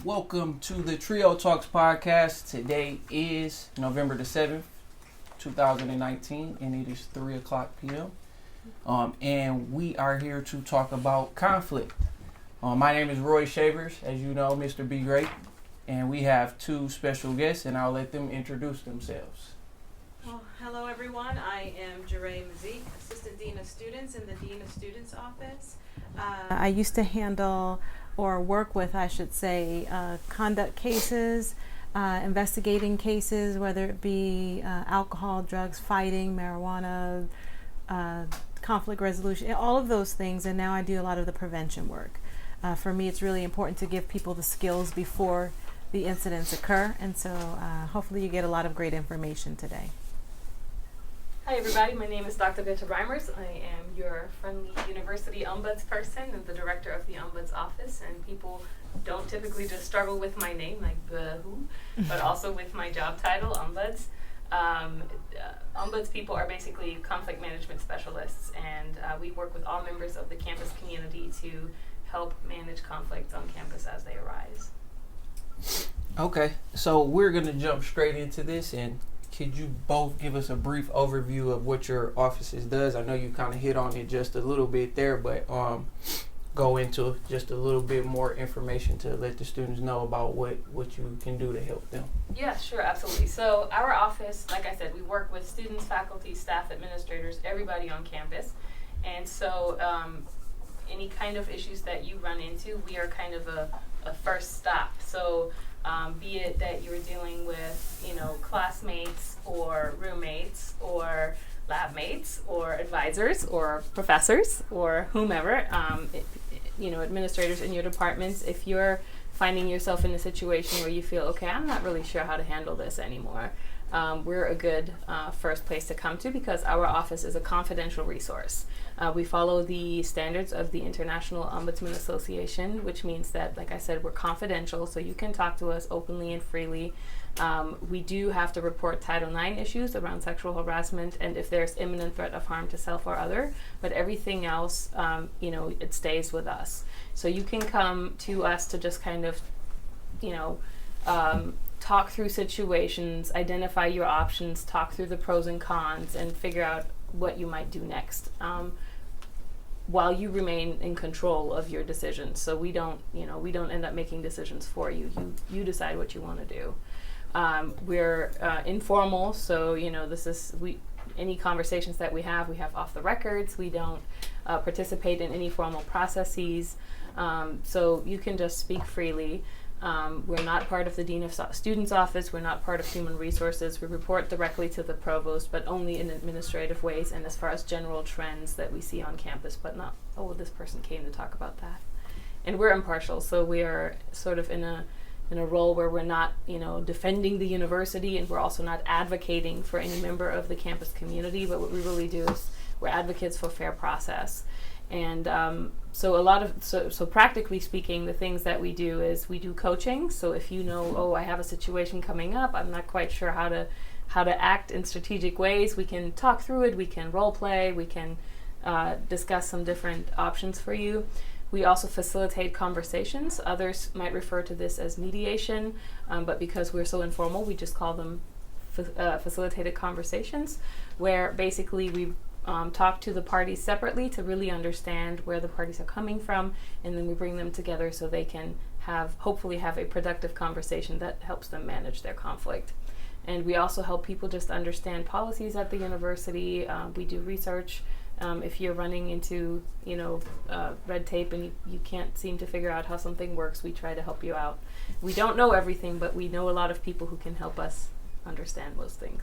Welcome to the TRiO Talks podcast. Today is November the 7th, 2019, and it is 3 o'clock p.m. And we are here to talk about conflict. My name is Roy Shavers, as you know, Mr. B Great, and we have two special guests, and I'll let them introduce themselves. Well, hello everyone. I am Jeray Mazik, Assistant Dean of Students in the Dean of Students office. I used to handle or work with, I should say, conduct cases, investigating cases, whether it be alcohol, drugs, fighting, marijuana, conflict resolution, all of those things. And now I do a lot of the prevention work. For me, it's really important to give people the skills before the incidents occur. And so hopefully you get a lot of great information today. Hi everybody, my name is Dr. Beta Reimers. I am your friendly university ombudsperson and the director of the Ombuds office, and people don't typically just struggle with my name, like who, but also with my job title, Ombuds. Ombuds people are basically conflict management specialists, and we work with all members of the campus community to help manage conflicts on campus as they arise. Okay, so we're going to jump straight into this, and could you both give us a brief overview of what your offices does? I know you kind of hit on it just a little bit there, but go into just a little bit more information to let the students know about what you can do to help them. Yeah, sure, absolutely. So our office, like I said, we work with students, faculty, staff, administrators, everybody on campus. And so any kind of issues that you run into, we are kind of a first stop. So be it that you're dealing with, classmates or roommates or lab mates or advisors or professors or whomever, administrators in your departments, if you're finding yourself in a situation where you feel, okay, I'm not really sure how to handle this anymore, we're a good first place to come to because our office is a confidential resource. We follow the standards of the International Ombudsman Association, which means that, like I said, we're confidential, so you can talk to us openly and freely. We do have to report Title IX issues around sexual harassment and if there's imminent threat of harm to self or other, but everything else, it stays with us. So you can come to us to just kind of, talk through situations, identify your options, talk through the pros and cons, and figure out what you might do next, while you remain in control of your decisions. So we don't end up making decisions for you. You decide what you want to do. We're informal, so any conversations that we have off the records. We don't participate in any formal processes, so you can just speak freely. We're not part of the Dean of Students office. We're not part of Human Resources. We report directly to the provost, but only in administrative ways and as far as general trends that we see on campus, but not, this person came to talk about that. And we're impartial, so we are sort of in a role where we're not, defending the university, and we're also not advocating for any member of the campus community, but what we really do is we're advocates for fair process. And so practically speaking, the things that we do is we do coaching. So if I have a situation coming up, I'm not quite sure how to act in strategic ways, we can talk through it, we can role play, we can discuss some different options for you. We also facilitate conversations. Others might refer to this as mediation, but because we're so informal, we just call them facilitated conversations, where basically we talk to the parties separately to really understand where the parties are coming from, and then we bring them together so they can hopefully have a productive conversation that helps them manage their conflict. And we also help people just understand policies at the university. We do research. If you're running into red tape and you can't seem to figure out how something works, we try to help you out. We don't know everything, but we know a lot of people who can help us understand those things.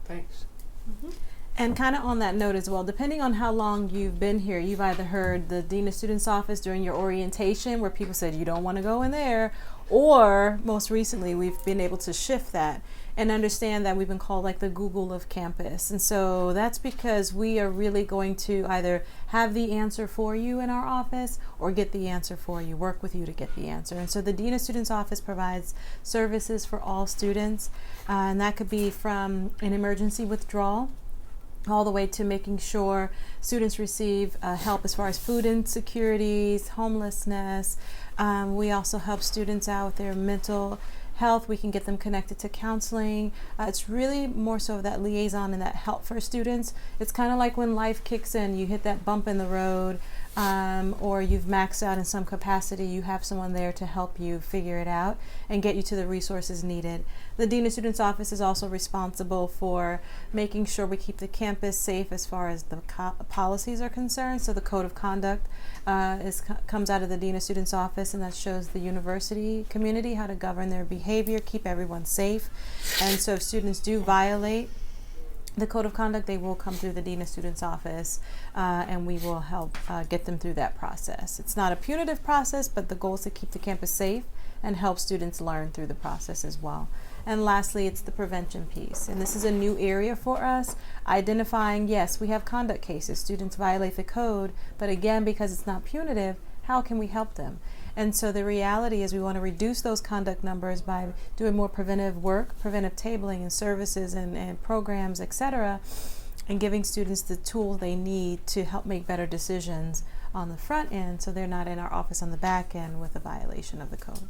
Thanks. Mm-hmm. And kind of on that note as well, depending on how long you've been here, you've either heard the Dean of Students office during your orientation where people said you don't want to go in there, or most recently we've been able to shift that and understand that we've been called like the Google of campus. And so that's because we are really going to either have the answer for you in our office or get the answer for you, work with you to get the answer. And so the Dean of Students office provides services for all students, and that could be from an emergency withdrawal all the way to making sure students receive help as far as food insecurities, homelessness, We also help students out with their mental health. We can get them connected to counseling. It's really more so that liaison and that help for students. It's kind of like when life kicks in, you hit that bump in the road, or you've maxed out in some capacity, you have someone there to help you figure it out and get you to the resources needed. The Dean of Students Office is also responsible for making sure we keep the campus safe as far as the policies are concerned. So the code of conduct comes out of the Dean of Students Office, and that shows the university community how to govern their behavior, keep everyone safe. And so if students do violate the code of conduct, they will come through the Dean of Students Office, and we will help get them through that process. It's not a punitive process, but the goal is to keep the campus safe and help students learn through the process as well. And lastly, it's the prevention piece. And this is a new area for us, identifying, yes, we have conduct cases. Students violate the code, but again, because it's not punitive, how can we help them? And so the reality is we want to reduce those conduct numbers by doing more preventive work, preventive tabling and services and programs, etc., and giving students the tools they need to help make better decisions on the front end so they're not in our office on the back end with a violation of the code.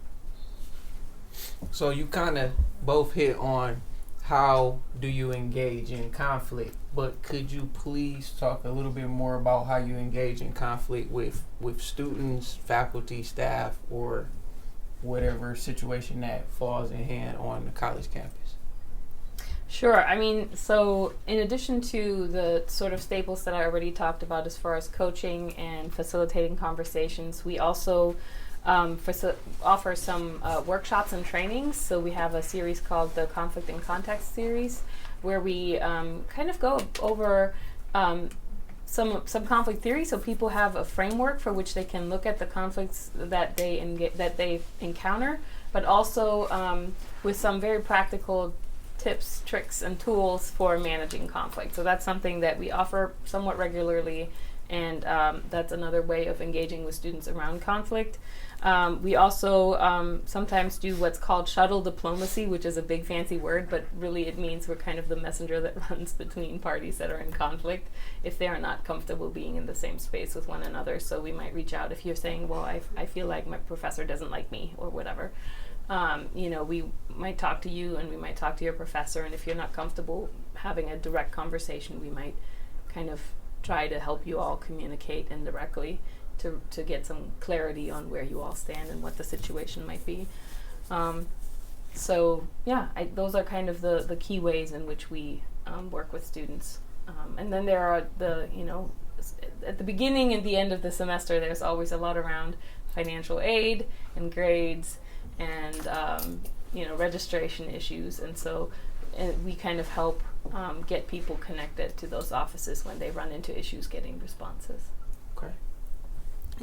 So you kind of both hit on how do you engage in conflict, but could you please talk a little bit more about how you engage in conflict with students, faculty, staff, or whatever situation that falls in hand on the college campus? Sure. I mean, so in addition to the sort of staples that I already talked about as far as coaching and facilitating conversations, we also offer some workshops and trainings. So we have a series called the Conflict in Context series, where we kind of go over some conflict theory, so people have a framework for which they can look at the conflicts that they encounter, but also with some very practical tips, tricks, and tools for managing conflict. So that's something that we offer somewhat regularly, and that's another way of engaging with students around conflict. We also sometimes do what's called shuttle diplomacy, which is a big fancy word, but really it means we're kind of the messenger that runs between parties that are in conflict if they are not comfortable being in the same space with one another. So we might reach out if you're saying, well, I feel like my professor doesn't like me or whatever. We might talk to you and we might talk to your professor, and if you're not comfortable having a direct conversation, we might kind of try to help you all communicate indirectly to get some clarity on where you all stand and what the situation might be. Those are kind of the key ways in which we work with students. And then there are at the beginning and the end of the semester, there's always a lot around financial aid and grades and registration issues, and so we kind of help get people connected to those offices when they run into issues getting responses. Okay.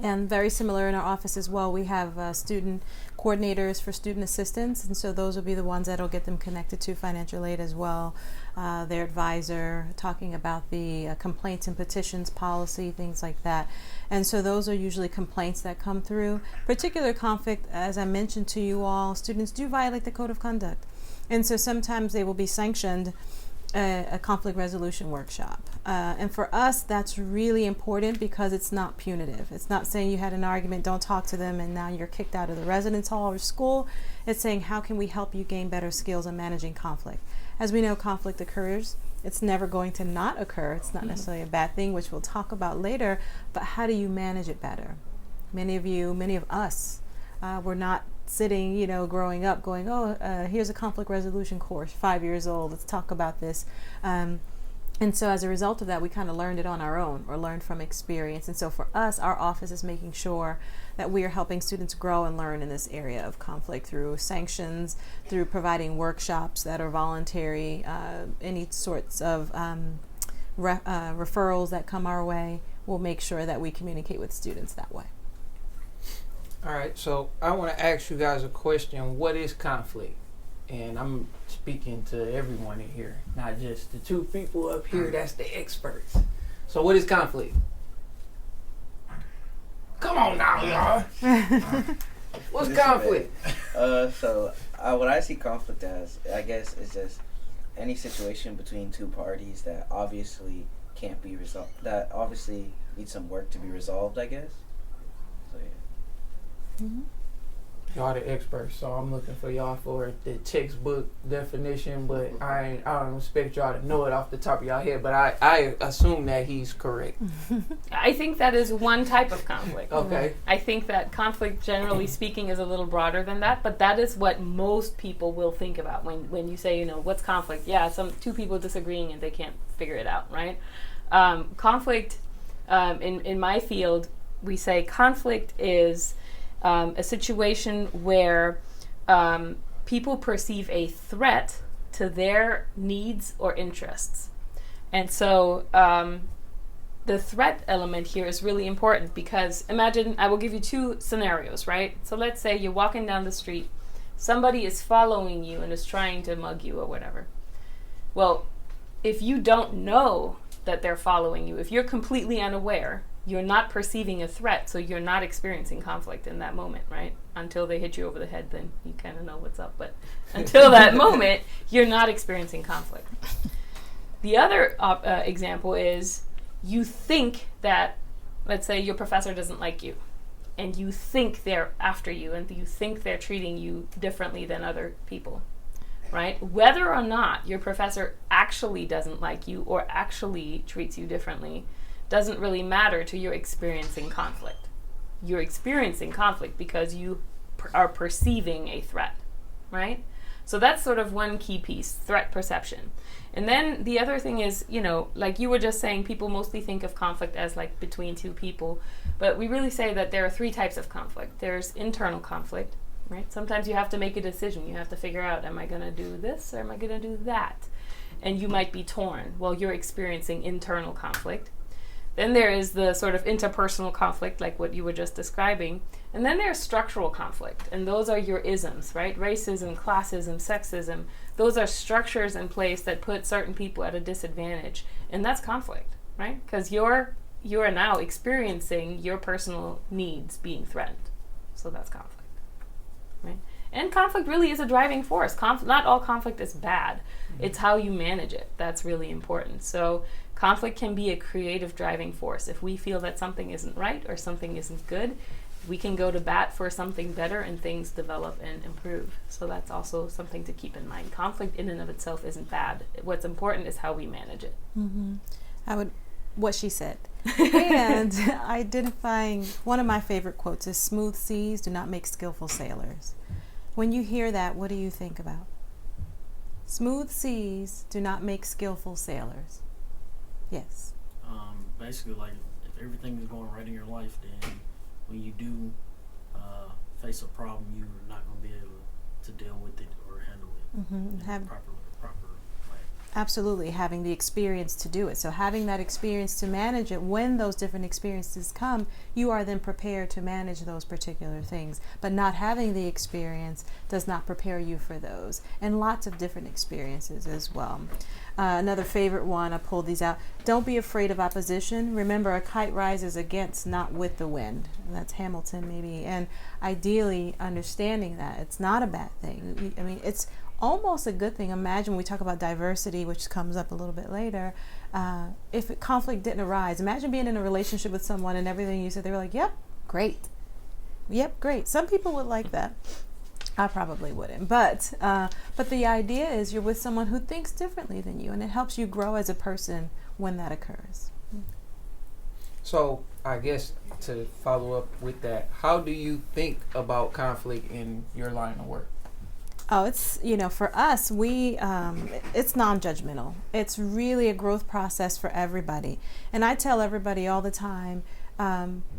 And very similar in our office as well, we have student coordinators for student assistance, and so those will be the ones that will get them connected to financial aid as well. Their advisor, talking about the complaints and petitions policy, things like that. And so those are usually complaints that come through. Particular conflict, as I mentioned to you all, students do violate the code of conduct. And so sometimes they will be sanctioned a conflict resolution workshop. And for us, that's really important because it's not punitive. It's not saying you had an argument, don't talk to them, and now you're kicked out of the residence hall or school. It's saying, how can we help you gain better skills in managing conflict? As we know, conflict occurs. It's never going to not occur. It's not necessarily a bad thing, which we'll talk about later, but how do you manage it better? Many of us, were not sitting, growing up going, here's a conflict resolution course, 5 years old, let's talk about this. And so as a result of that, we kind of learned it on our own or learned from experience. And so for us, our office is making sure that we are helping students grow and learn in this area of conflict through sanctions, through providing workshops that are voluntary, any sorts of referrals that come our way. We'll make sure that we communicate with students that way. All right, so I want to ask you guys a question. What is conflict? And I'm speaking to everyone in here, not just the two people up here that's the experts. So what is conflict? Come on now, y'all. What's conflict? What I see conflict as, I guess, is just any situation between two parties that obviously can't be resolved, that obviously need some work to be resolved, I guess. So, yeah. Mhm. Y'all the experts, so I'm looking for y'all for the textbook definition, but I don't expect y'all to know it off the top of y'all head, but I assume that he's correct. I think that is one type of conflict. Okay. I think that conflict, generally speaking, is a little broader than that, but that is what most people will think about when you say, what's conflict? Yeah, two people disagreeing and they can't figure it out, right? Conflict, in my field, we say conflict is a situation where people perceive a threat to their needs or interests. And so the threat element here is really important because imagine, I will give you two scenarios, right? So let's say you're walking down the street, somebody is following you and is trying to mug you or whatever. Well, if you don't know that they're following you, if you're completely unaware, you're not perceiving a threat, so you're not experiencing conflict in that moment, right? Until they hit you over the head, then you kind of know what's up. But until that moment, you're not experiencing conflict. The other example is you think that, let's say your professor doesn't like you, and you think they're after you, and you think they're treating you differently than other people, right? Whether or not your professor actually doesn't like you or actually treats you differently doesn't really matter to your experiencing conflict. You're experiencing conflict because you are perceiving a threat, right? So that's sort of one key piece, threat perception. And then the other thing is, like you were just saying, people mostly think of conflict as like between two people, but we really say that there are three types of conflict. There's internal conflict, right? Sometimes you have to make a decision. You have to figure out, am I going to do this or am I going to do that? And you might be torn. Well, you're experiencing internal conflict. Then there is the sort of interpersonal conflict, like what you were just describing. And then there's structural conflict, and those are your isms, right? Racism, classism, sexism. Those are structures in place that put certain people at a disadvantage, and that's conflict, right? Because you are now experiencing your personal needs being threatened. So that's conflict, right? And conflict really is a driving force. Not all conflict is bad. It's how you manage it. That's really important. So conflict can be a creative driving force. If we feel that something isn't right or something isn't good, we can go to bat for something better and things develop and improve. So that's also something to keep in mind. Conflict in and of itself isn't bad. What's important is how we manage it. Mm-hmm. What she said. And identifying, one of my favorite quotes is, "Smooth seas do not make skillful sailors." When you hear that, what do you think about? Smooth seas do not make skillful sailors. Yes. Basically, like, if everything is going right in your life, then when you do face a problem, you're not going to be able to deal with it or handle it in the proper way. Absolutely, having the experience to do it. So having that experience to manage it, when those different experiences come, you are then prepared to manage those particular things. But not having the experience does not prepare you for those. And lots of different experiences as well. Another favorite one, I pulled these out. Don't be afraid of opposition. Remember, a kite rises against, not with the wind. And that's Hamilton, maybe. And ideally, understanding that it's not a bad thing. I mean, it's almost a good thing. Imagine when we talk about diversity, which comes up a little bit later, if conflict didn't arise. Imagine being in a relationship with someone and everything you said, they were like, yep, great. Yep, great. Some people would like that. I probably wouldn't. But the idea is you're with someone who thinks differently than you, and it helps you grow as a person when that occurs. So I guess to follow up with that, how do you think about conflict in your line of work? Oh, it's, for us, it's non-judgmental. It's really a growth process for everybody. And I tell everybody all the time,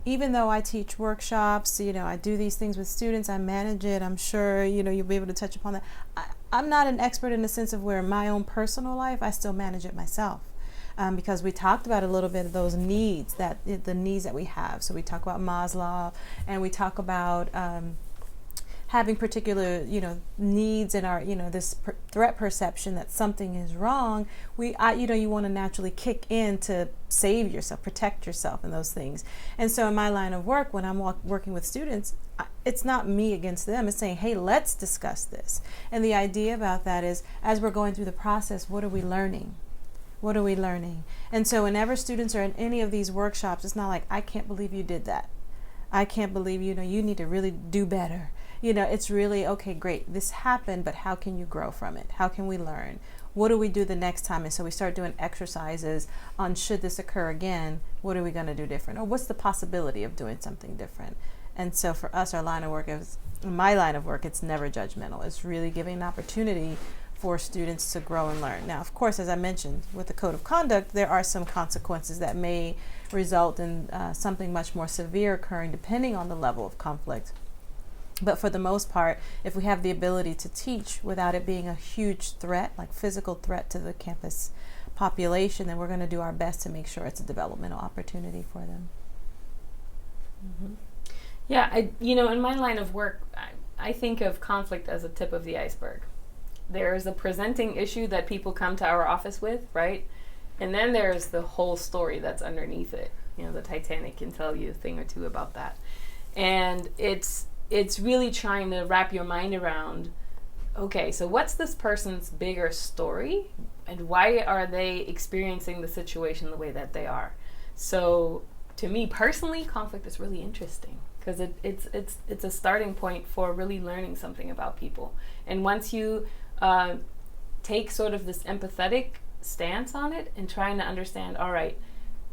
even though I teach workshops, I do these things with students, I manage it, I'm sure, you'll be able to touch upon that. I'm not an expert in the sense of where in my own personal life, I still manage it myself. Because we talked about a little bit of those needs, the needs that we have. So we talk about Maslow, and we talk about having particular, needs in our, this threat perception that something is wrong. You want to naturally kick in to save yourself, protect yourself, and those things. And so in my line of work, when I'm working with students, it's not me against them. It's saying, hey, let's discuss this. And the idea about that is, as we're going through the process, what are we learning? What are we learning? And so whenever students are in any of these workshops, it's not like, I can't believe you did that. I can't believe, you need to really do better. It's really, okay, great, this happened, but how can you grow from it? How can we learn? What do we do the next time? And so we start doing exercises on, should this occur again, what are we going to do different? Or what's the possibility of doing something different? And so for us, my line of work, it's never judgmental. It's really giving an opportunity for students to grow and learn. Now, of course, as I mentioned, with the code of conduct, there are some consequences that may result in something much more severe occurring depending on the level of conflict. But for the most part, if we have the ability to teach without it being a huge threat, like physical threat to the campus population, then we're going to do our best to make sure it's a developmental opportunity for them. Mm-hmm. Yeah, in my line of work, I think of conflict as a tip of the iceberg. There's a presenting issue that people come to our office with, right? And then there's the whole story that's underneath it. The Titanic can tell you a thing or two about that. And it's really trying to wrap your mind around, okay, so what's this person's bigger story? And why are they experiencing the situation the way that they are? So to me personally, conflict is really interesting because it's a starting point for really learning something about people. And once you take sort of this empathetic stance on it and trying to understand, all right,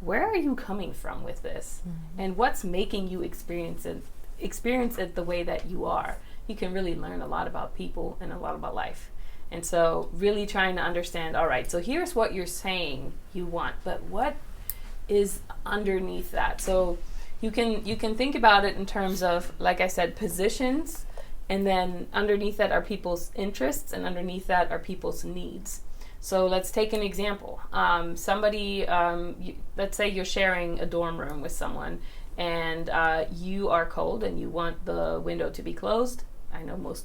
where are you coming from with this? Mm-hmm. And what's making you experience it the way that you are, you can really learn a lot about people and a lot about life. And so really trying to understand, all right, so here's what you're saying you want, but what is underneath that? So you can think about it in terms of, like I said, positions, and then underneath that are people's interests, and underneath that are people's needs. So let's take an example. Let's say you're sharing a dorm room with someone, and you are cold and you want the window to be closed. I know most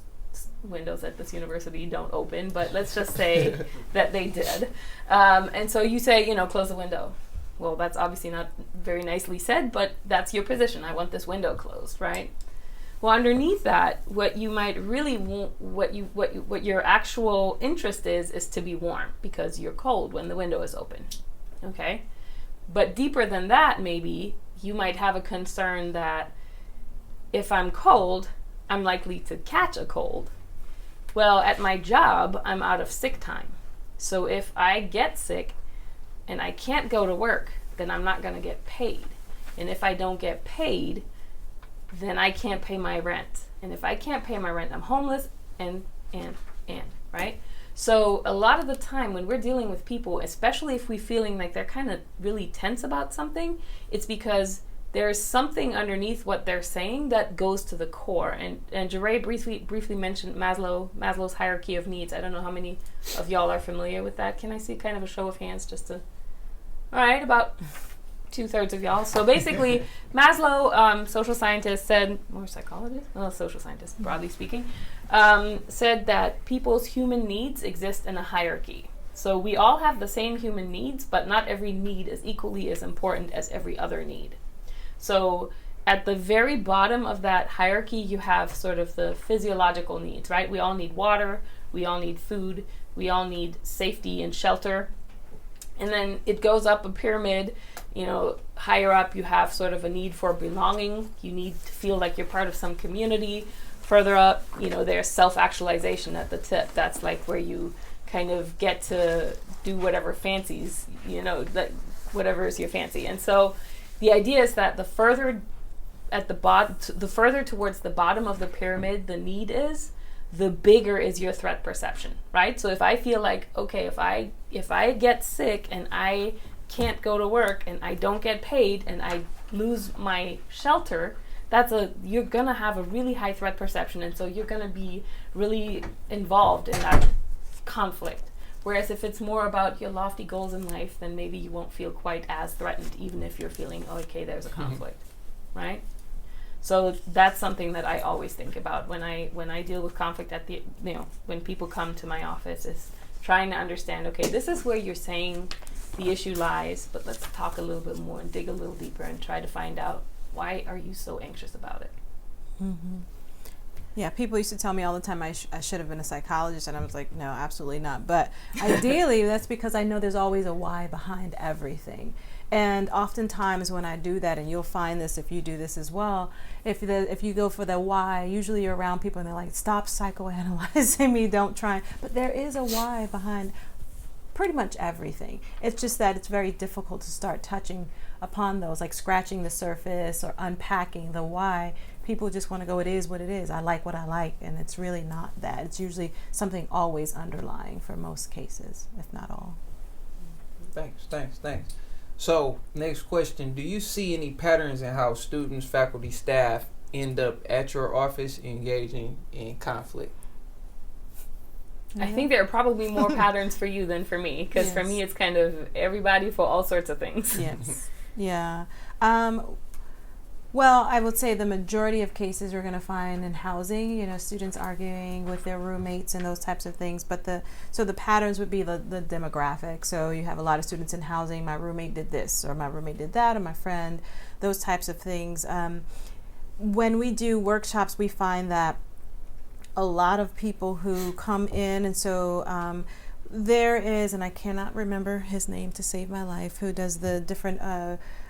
windows at this university don't open, but let's just say that they did. And so you say, close the window. Well, that's obviously not very nicely said, but that's your position. I want this window closed, right? Well, underneath that, what you might really want, what your actual interest is to be warm because you're cold when the window is open. Okay? But deeper than that, maybe you might have a concern that if I'm cold, I'm likely to catch a cold. Well, at my job, I'm out of sick time. So if I get sick and I can't go to work, then I'm not going to get paid. And if I don't get paid, then I can't pay my rent. And if I can't pay my rent, I'm homeless and, right? So a lot of the time when we're dealing with people, especially if we're feeling like they're kind of really tense about something, it's because there's something underneath what they're saying that goes to the core. And Jeray briefly mentioned Maslow's hierarchy of needs. I don't know how many of y'all are familiar with that. Can I see kind of a show of hands just to... All right, about 2/3 of y'all. So basically, Maslow, social scientist, said, or psychologist? Well, social scientist, broadly speaking, said that people's human needs exist in a hierarchy. So we all have the same human needs, but not every need is equally as important as every other need. So at the very bottom of that hierarchy, you have sort of the physiological needs, right? We all need water, we all need food, we all need safety and shelter. And then it goes up a pyramid, higher up you have sort of a need for belonging. You need to feel like you're part of some community. Further up, there's self-actualization at the tip. That's like where you kind of get to do whatever fancies, whatever is your fancy. And so the idea is that the further towards the bottom of the pyramid the need is, the bigger is your threat perception, right? So if I feel like, okay, if I get sick and I can't go to work and I don't get paid and I lose my shelter, you're gonna have a really high threat perception, and so you're gonna be really involved in that conflict. Whereas if it's more about your lofty goals in life, then maybe you won't feel quite as threatened, even if you're feeling, okay, there's a conflict, right? So that's something that I always think about when I deal with conflict when people come to my office, is trying to understand, okay, this is where you're saying the issue lies, but let's talk a little bit more and dig a little deeper and try to find out, why are you so anxious about it? Mm-hmm. Yeah, people used to tell me all the time I should have been a psychologist, and I was like, no, absolutely not. But ideally, that's because I know there's always a why behind everything. And oftentimes when I do that, and you'll find this if you do this as well, if you go for the why, usually you're around people and they're like, stop psychoanalyzing me, don't try. But there is a why behind pretty much everything. It's just that it's very difficult to start touching upon those, like scratching the surface or unpacking the why. People just want to go, it is what it is. I like what I like. And it's really not that. It's usually something always underlying for most cases, if not all. Thanks. So, next question. Do you see any patterns in how students, faculty, staff end up at your office engaging in conflict? I think there are probably more patterns for you than for me, because for me it's kind of everybody for all sorts of things. Yes. Yeah. Well, I would say the majority of cases we're going to find in housing, students arguing with their roommates and those types of things. But the patterns would be the demographic. So you have a lot of students in housing. My roommate did this, or my roommate did that, or my friend, those types of things. When we do workshops, we find that a lot of people who come in, and so there is, and I cannot remember his name to save my life, who does the different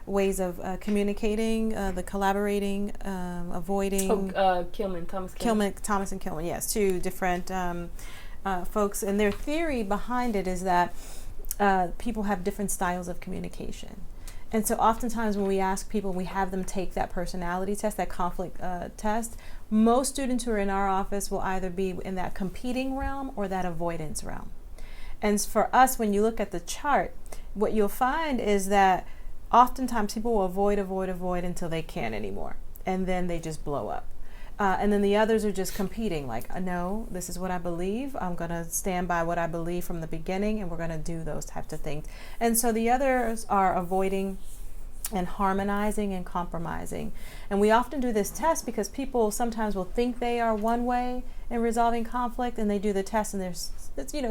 ways of communicating, the collaborating, avoiding. Thomas and Kilman, yes, two different folks. And their theory behind it is that people have different styles of communication. And so oftentimes when we ask people, we have them take that personality test, that conflict test, most students who are in our office will either be in that competing realm or that avoidance realm. And for us, when you look at the chart, what you'll find is that oftentimes people will avoid until they can't anymore. And then they just blow up. And then the others are just competing, like, no, this is what I believe. I'm going to stand by what I believe from the beginning, and we're going to do those types of things. And so the others are avoiding and harmonizing and compromising. And we often do this test because people sometimes will think they are one way in resolving conflict, and they do the test and it's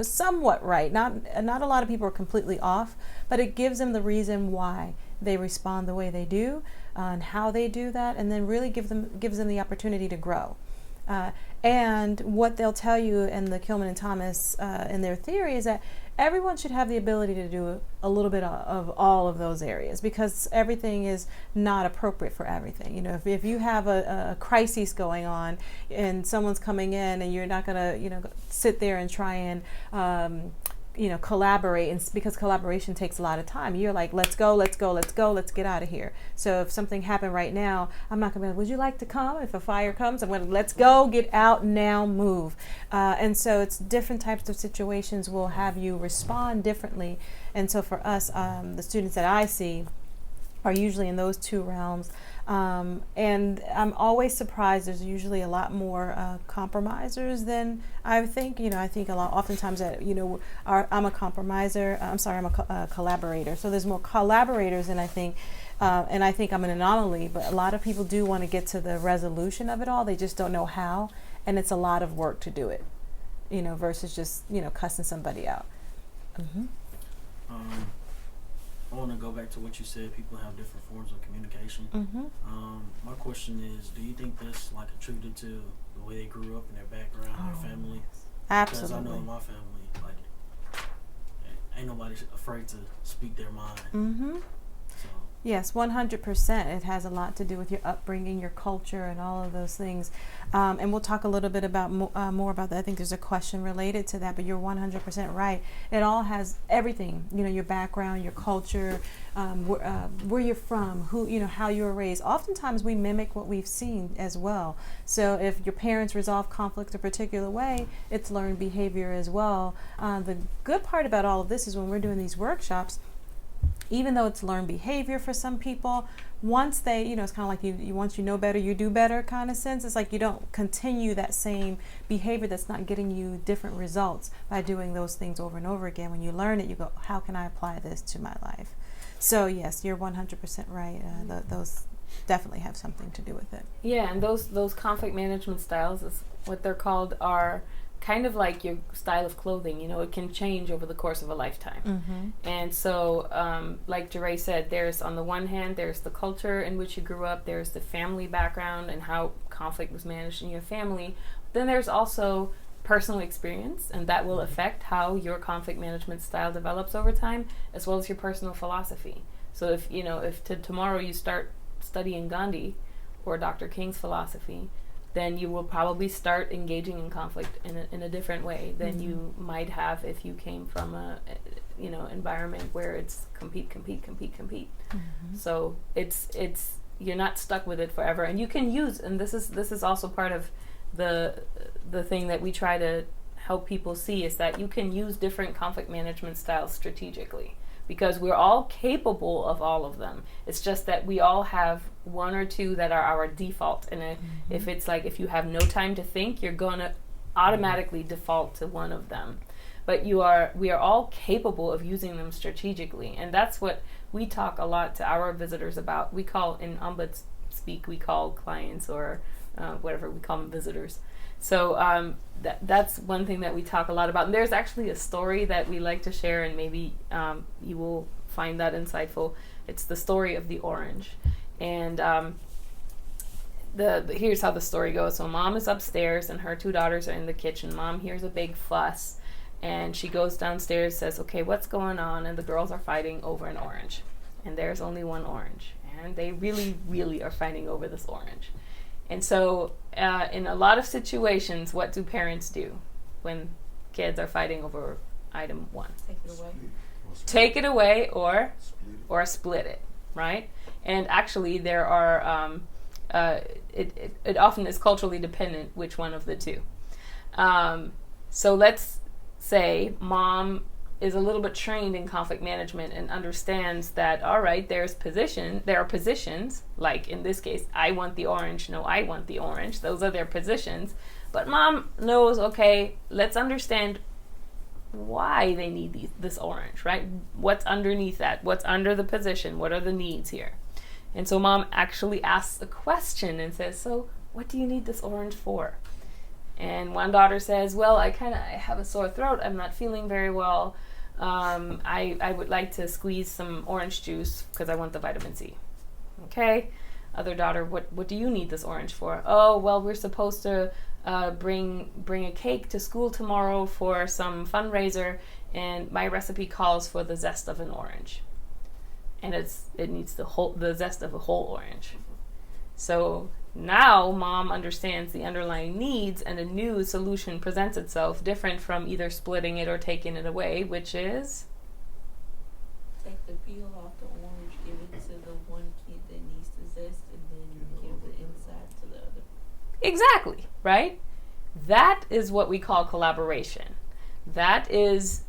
somewhat right. Not a lot of people are completely off, but it gives them the reason why they respond the way they do, and how they do that, and then really gives them the opportunity to grow. And what they'll tell you in the Kilman and Thomas in their theory is that everyone should have the ability to do a little bit of all of those areas, because everything is not appropriate for everything. If you have a crisis going on and someone's coming in, and you're not going to sit there and try and collaborate, and because collaboration takes a lot of time, you're like, let's go, let's get out of here. So if something happened right now, I'm not gonna be like, would you like to come? If a fire comes, I'm gonna, let's go, get out now, move. And so it's different types of situations will have you respond differently. And so for us, the students that I see are usually in those two realms. And I'm always surprised. There's usually a lot more compromisers than I think. I think oftentimes that I'm a compromiser. I'm a collaborator. So there's more collaborators than I think. And I think I'm an anomaly. But a lot of people do want to get to the resolution of it all. They just don't know how, and it's a lot of work to do it. Versus just cussing somebody out. Mm-hmm. I want to go back to what you said. People have different forms of communication. Mm-hmm. My question is, do you think that's like attributed to the way they grew up in their background, their family? Absolutely. Because I know in my family, like, ain't nobody afraid to speak their mind. Mm-hmm. So. Yes, 100%. It has a lot to do with your upbringing, your culture, and all of those things. And we'll talk a little bit about more about that. I think there's a question related to that, but you're 100% right. It all has everything. Your background, your culture, where you're from, who, how you were raised. Oftentimes we mimic what we've seen as well. So if your parents resolve conflict a particular way, it's learned behavior as well. The good part about all of this is when we're doing these workshops, even though it's learned behavior for some people, once they, it's kind of like you once you know better, you do better kind of sense. It's like you don't continue that same behavior that's not getting you different results by doing those things over and over again. When you learn it, you go, how can I apply this to my life? So yes, you're 100% right. Those definitely have something to do with it. Yeah, and those conflict management styles, is what they're called, are kind of like your style of clothing. It can change over the course of a lifetime. Mm-hmm. And so, like Jeray said, there's, on the one hand, there's the culture in which you grew up, there's the family background and how conflict was managed in your family. Then there's also personal experience, and that will affect how your conflict management style develops over time, as well as your personal philosophy. So if tomorrow you start studying Gandhi or Dr. King's philosophy, then you will probably start engaging in conflict in a different way than you might have if you came from a environment where it's compete. So it's you're not stuck with it forever, and you can use, and this is also part of the thing that we try to help people see, is that you can use different conflict management styles strategically, because we're all capable of all of them. It's just that we all have one or two that are our default. And if it's like, if you have no time to think, you're going to automatically default to one of them. But we are all capable of using them strategically. And that's what we talk a lot to our visitors about. We call, in Ombuds speak, we call clients or whatever, we call them visitors. So that's one thing that we talk a lot about. And there's actually a story that we like to share, and maybe you will find that insightful. It's the story of the orange. And here's how the story goes. So mom is upstairs, and her two daughters are in the kitchen. Mom hears a big fuss, and she goes downstairs, says, okay, what's going on? And the girls are fighting over an orange. And there's only one orange. And they really, really are fighting over this orange. And so in a lot of situations, what do parents do when kids are fighting over item one? Take it away or split it, right? And actually there are, it often is culturally dependent which one of the two. So let's say mom is a little bit trained in conflict management and understands that, all right, there are positions, like in this case, I want the orange, no, I want the orange. Those are their positions. But mom knows, okay, let's understand why they need this orange, right? What's underneath that? What's under the position? What are the needs here? And so mom actually asks a question and says, so what do you need this orange for? And one daughter says, well, I have a sore throat. I'm not feeling very well. I would like to squeeze some orange juice because I want the vitamin C. Okay. Other daughter, what do you need this orange for? Oh, well, we're supposed to bring a cake to school tomorrow for some fundraiser, and my recipe calls for the zest of an orange. And it needs the zest of a whole orange. So now mom understands the underlying needs, and a new solution presents itself, different from either splitting it or taking it away, which is? Take the peel off the orange, give it to the one kid that needs the zest, and then give the inside to the other. Exactly, right? That is what we call collaboration. That is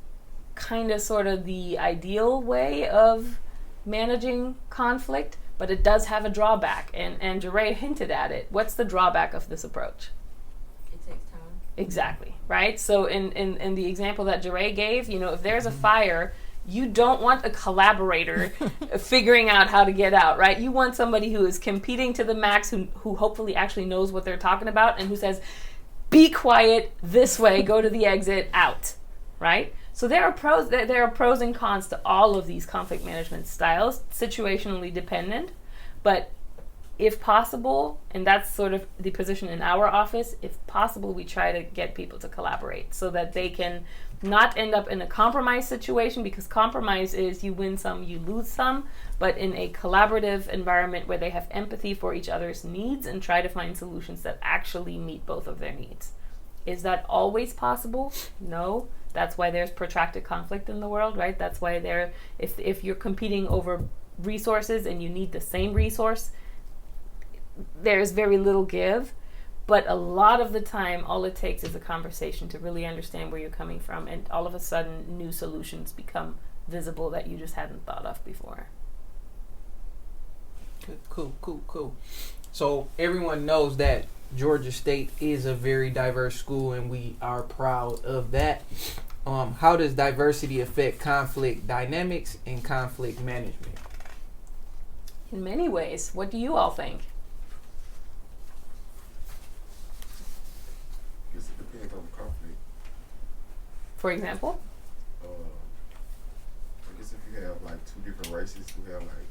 kind of sort of the ideal way of managing conflict. But it does have a drawback, and Jeray hinted at it. What's the drawback of this approach? It takes time. Exactly, right? So in the example that Jeray gave, if there's a fire, you don't want a collaborator figuring out how to get out, right? You want somebody who is competing to the max, who hopefully actually knows what they're talking about, and who says, be quiet, this way, go to the exit, out, right? So there are pros and cons to all of these conflict management styles, situationally dependent, but if possible, and that's sort of the position in our office, if possible, we try to get people to collaborate so that they can not end up in a compromise situation, because compromise is you win some, you lose some, but in a collaborative environment where they have empathy for each other's needs and try to find solutions that actually meet both of their needs. Is that always possible? No. That's why there's protracted conflict in the world, right? That's why if you're competing over resources and you need the same resource, there's very little give. But a lot of the time, all it takes is a conversation to really understand where you're coming from, and all of a sudden, new solutions become visible that you just hadn't thought of before. Cool. So everyone knows that Georgia State is a very diverse school, and we are proud of that. How does diversity affect conflict dynamics and conflict management? In many ways. What do you all think? I guess it depends on the conflict. For example? I guess if you have like two different races who have like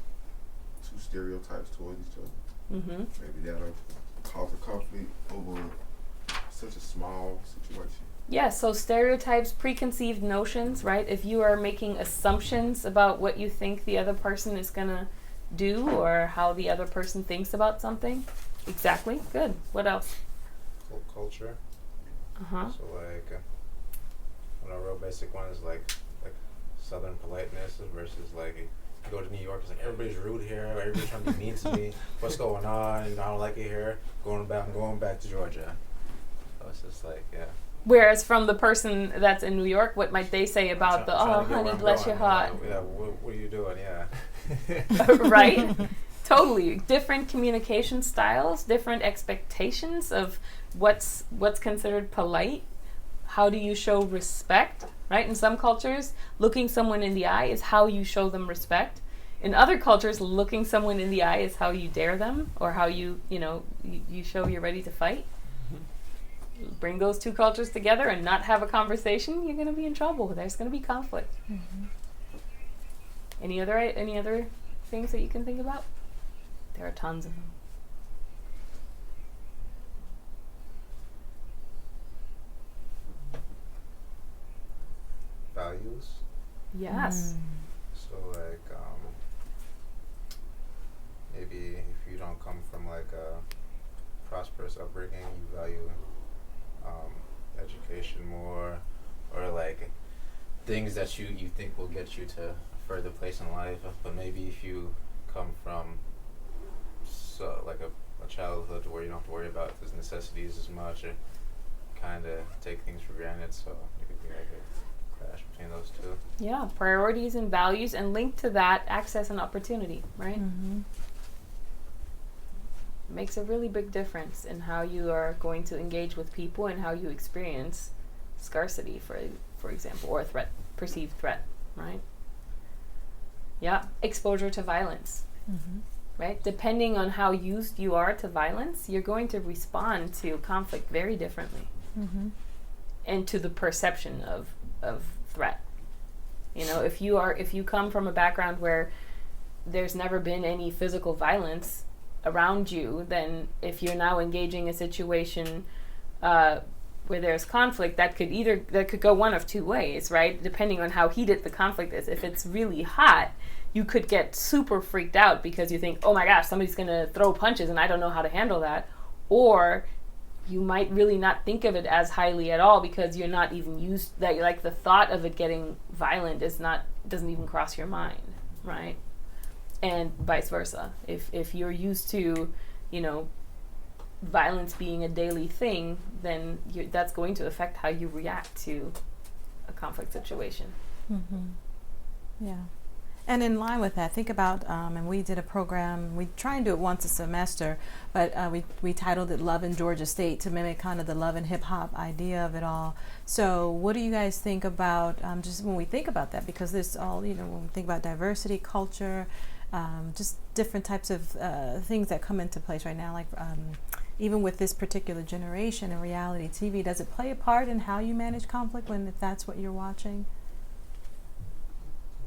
two stereotypes towards each other, maybe that'll cause a conflict over such a small situation. Yeah, so stereotypes, preconceived notions, right? If you are making assumptions about what you think the other person is going to do or how the other person thinks about something. Exactly. Good. What else? Culture. Uh-huh. So like, one of the real basic ones is like Southern politeness versus like, you go to New York, it's like everybody's rude here, everybody's trying to be mean to me. What's going on? You know, I don't like it here. I'm going back to Georgia. So it's just like, yeah. Whereas from the person that's in New York, what might they say about Trying to get honey, where I'm bless your going. heart? Yeah, what are you doing? Yeah. Right? Totally. Different communication styles, different expectations of what's considered polite. How do you show respect? Right? In some cultures, looking someone in the eye is how you show them respect. In other cultures, looking someone in the eye is how you dare them or how you show you're ready to fight. Bring those two cultures together and not have a conversation, you're going to be in trouble. There's going to be conflict. Mm-hmm. Any other things that you can think about? There are tons of them. Values. Yes. So like, maybe if you don't come from like a prosperous upbringing, you value education more, or like things that you think will get you to a further place in life. But maybe if you come from like a childhood where you don't have to worry about those necessities as much, or kind of take things for granted, so it could be like a clash between those two. Yeah, priorities and values, and linked to that, access and opportunity, right? Mm-hmm. Makes a really big difference in how you are going to engage with people and how you experience scarcity, for example, or perceived threat, right? Yeah, exposure to violence, right? Depending on how used you are to violence, you're going to respond to conflict very differently, and to the perception of threat. You know, if you come from a background where there's never been any physical violence around you, then if you're now engaging a situation where there's conflict, that could go one of two ways, right? Depending on how heated the conflict is. If it's really hot, you could get super freaked out because you think, oh my gosh, somebody's gonna throw punches and I don't know how to handle that. Or you might really not think of it as highly at all because you're not even used, that like the thought of it getting violent doesn't even cross your mind, right? And vice versa. If you're used to, violence being a daily thing, then that's going to affect how you react to a conflict situation. Yeah. And in line with that, think about, and we did a program, we try and do it once a semester, but we titled it Love in Georgia State to mimic kind of the love and hip hop idea of it all. So what do you guys think about, just when we think about that, because there's all, when we think about diversity, culture, just different types of things that come into place right now, like even with this particular generation and reality TV, does it play a part in how you manage conflict if that's what you're watching?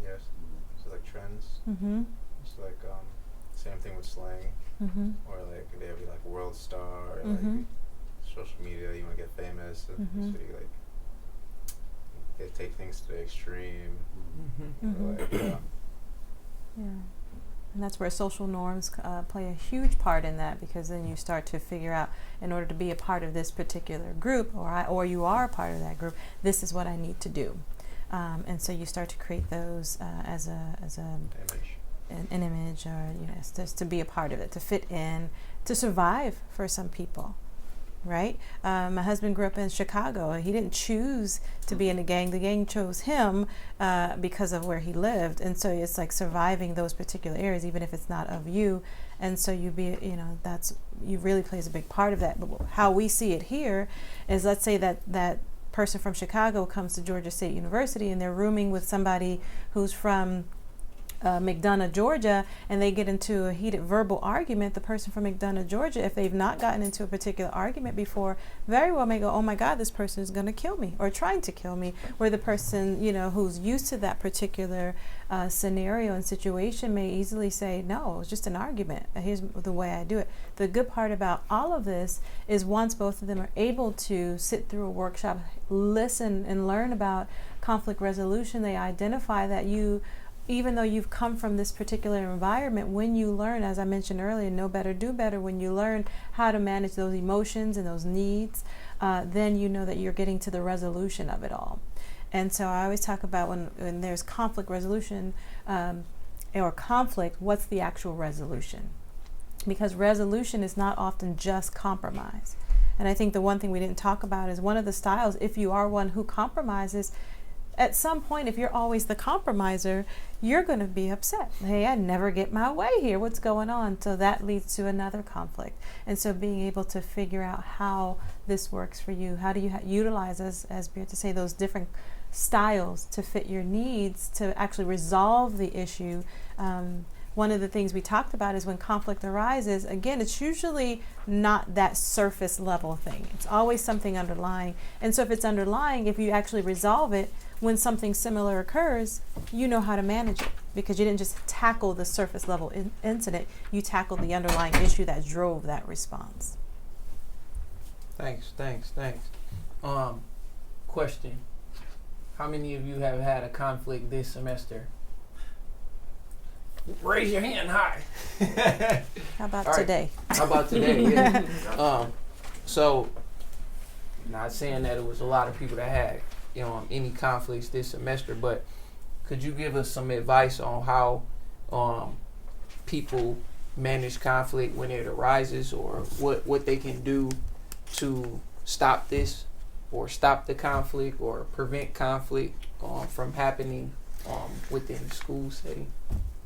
Yes. So like trends. It's like same thing with slang, or like they have like world star, or like social media. You want to get famous, and so you like they take things to the extreme. Or like, Yeah. And that's where social norms play a huge part in that, because then you start to figure out, in order to be a part of this particular group, or you are a part of that group, this is what I need to do. And so you start to create those as an image, or just to be a part of it, to fit in, to survive for some people. Right? My husband grew up in Chicago. He didn't choose to be in a gang. The gang chose him because of where he lived. And so it's like surviving those particular areas, even if it's not of you. And so you really plays a big part of that. But how we see it here is, let's say that person from Chicago comes to Georgia State University and they're rooming with somebody who's from McDonough, Georgia, and they get into a heated verbal argument, the person from McDonough, Georgia, if they've not gotten into a particular argument before, very well may go, oh my God, this person is going to kill me or trying to kill me. Where the person, who's used to that particular scenario and situation may easily say, no, it's just an argument. Here's the way I do it. The good part about all of this is once both of them are able to sit through a workshop, listen and learn about conflict resolution, they identify that even though you've come from this particular environment, when you learn, as I mentioned earlier, know better, do better, when you learn how to manage those emotions and those needs, then you know that you're getting to the resolution of it all. And so I always talk about when there's conflict resolution or conflict, what's the actual resolution? Because resolution is not often just compromise. And I think the one thing we didn't talk about is one of the styles, if you are one who compromises, at some point, if you're always the compromiser, you're going to be upset. Hey, I never get my way here. What's going on? So that leads to another conflict. And so being able to figure out how this works for you, how do you utilize, as Beard to say, those different styles to fit your needs to actually resolve the issue. One of the things we talked about is when conflict arises, again, it's usually not that surface level thing. It's always something underlying. And so if it's underlying, if you actually resolve it, when something similar occurs, you know how to manage it because you didn't just tackle the surface level incident, you tackled the underlying issue that drove that response. Thanks. Question. How many of you have had a conflict this semester? Raise your hand high. How about All right. today? How about today? Yeah. So, not saying that it was a lot of people that had, any conflicts this semester, but could you give us some advice on how people manage conflict when it arises, or what they can do to stop this, or stop the conflict, or prevent conflict from happening within the school setting?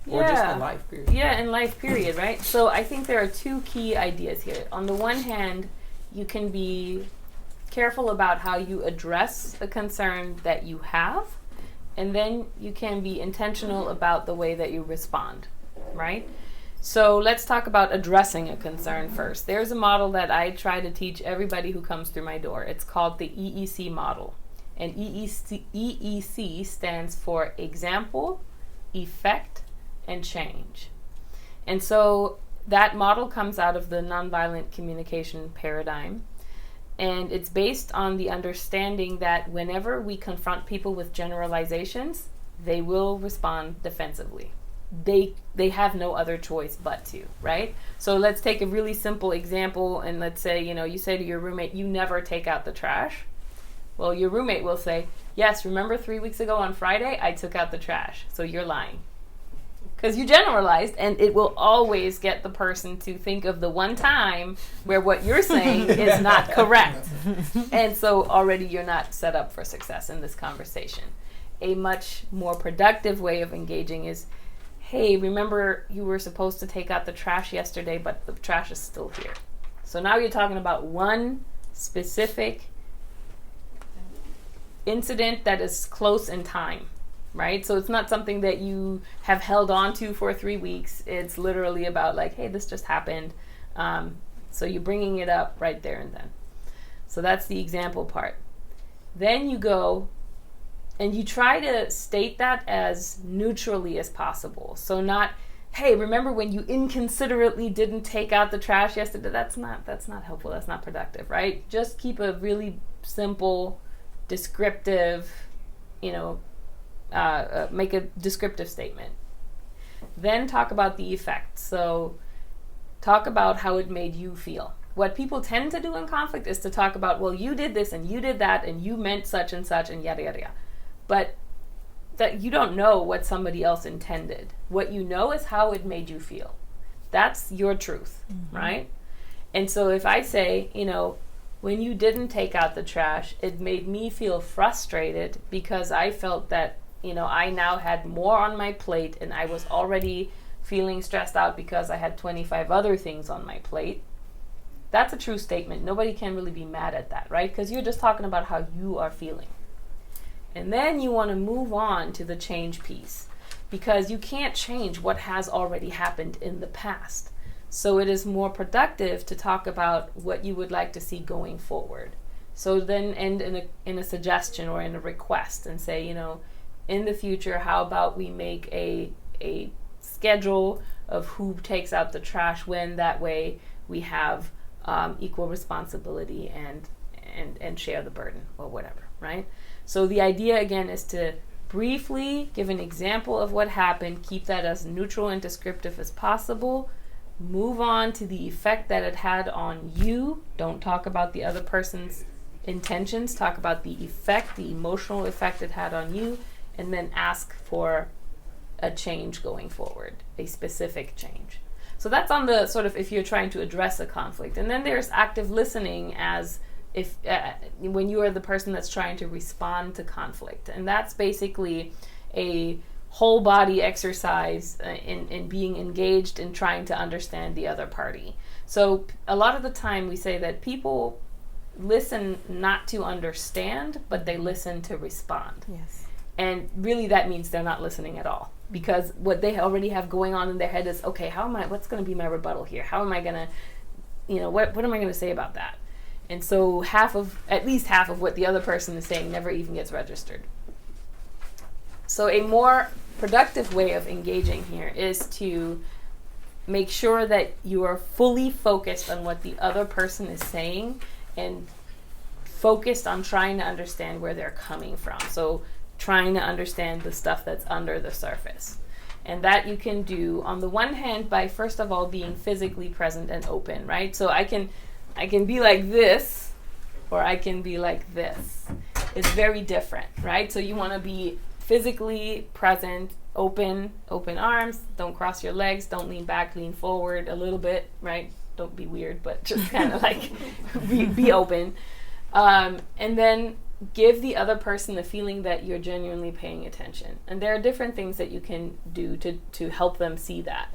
Or just in life period. Yeah, in life period, right? So I think there are two key ideas here. On the one hand, you can be careful about how you address the concern that you have, and then you can be intentional about the way that you respond, right? So let's talk about addressing a concern first. There's a model that I try to teach everybody who comes through my door. It's called the EEC model. And EEC stands for example, effect, and change. And so that model comes out of the nonviolent communication paradigm. And it's based on the understanding that whenever we confront people with generalizations, they will respond defensively. They have no other choice but to, right? So let's take a really simple example, and let's say, you say to your roommate, you never take out the trash. Well, your roommate will say, yes, remember 3 weeks ago on Friday, I took out the trash. So you're lying. Because you generalized, and it will always get the person to think of the one time where what you're saying is not correct. And so already you're not set up for success in this conversation. A much more productive way of engaging is, hey, remember you were supposed to take out the trash yesterday, but the trash is still here. So now you're talking about one specific incident that is close in time. Right? So it's not something that you have held on to for 3 weeks. It's literally about like, hey, this just happened. So you're bringing it up right there and then. So that's the example part. Then you go and you try to state that as neutrally as possible. So not, hey, remember when you inconsiderately didn't take out the trash yesterday? That's not helpful. That's not productive, right? Just keep a really simple, descriptive, make a descriptive statement. Then talk about the effect. So talk about how it made you feel. What people tend to do in conflict is to talk about, well, you did this and you did that and you meant such and such and yada, yada, yada. But that you don't know what somebody else intended. What you know is how it made you feel. That's your truth, right? And so if I say, when you didn't take out the trash, it made me feel frustrated because I felt that I now had more on my plate and I was already feeling stressed out because I had 25 other things on my plate. That's a true statement. Nobody can really be mad at that, right? Because you're just talking about how you are feeling. And then you want to move on to the change piece. because you can't change what has already happened in the past. So it is more productive to talk about what you would like to see going forward. So then end in a suggestion or in a request and say, in the future, how about we make a schedule of who takes out the trash when, that way we have equal responsibility and share the burden or whatever, right? So the idea again is to briefly give an example of what happened, keep that as neutral and descriptive as possible, move on to the effect that it had on you. Don't talk about the other person's intentions, talk about the effect, the emotional effect it had on you, and then ask for a change going forward, a specific change. So that's on the sort of if you're trying to address a conflict. And then there's active listening as if when you are the person that's trying to respond to conflict. And that's basically a whole body exercise in being engaged in trying to understand the other party. So a lot of the time we say that people listen not to understand, but they listen to respond. Yes. And really that means they're not listening at all, because what they already have going on in their head is, okay, what's going to be my rebuttal here? How am I going to, what am I going to say about that? And so at least half of what the other person is saying never even gets registered. So a more productive way of engaging here is to make sure that you are fully focused on what the other person is saying and focused on trying to understand where they're coming from. So trying to understand the stuff that's under the surface. And that you can do on the one hand by first of all being physically present and open, right? So I can be like this, or I can be like this. It's very different, right? So you want to be physically present, open arms, don't cross your legs, don't lean back, lean forward a little bit, right? Don't be weird, but just kind of like be open. And then give the other person the feeling that you're genuinely paying attention. And there are different things that you can do to help them see that.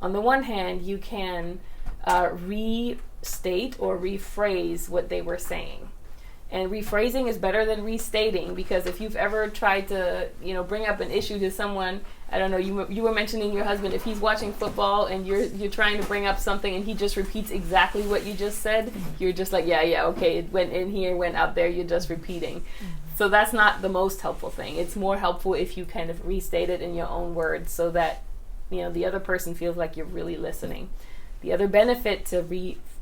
On the one hand, you can restate or rephrase what they were saying. And rephrasing is better than restating, because if you've ever tried to, bring up an issue to someone, I don't know, you were mentioning your husband, if he's watching football and you're trying to bring up something and he just repeats exactly what you just said, you're just like, yeah, okay, it went in here, went out there, you're just repeating. So that's not the most helpful thing. It's more helpful if you kind of restate it in your own words so that, the other person feels like you're really listening. The other benefit to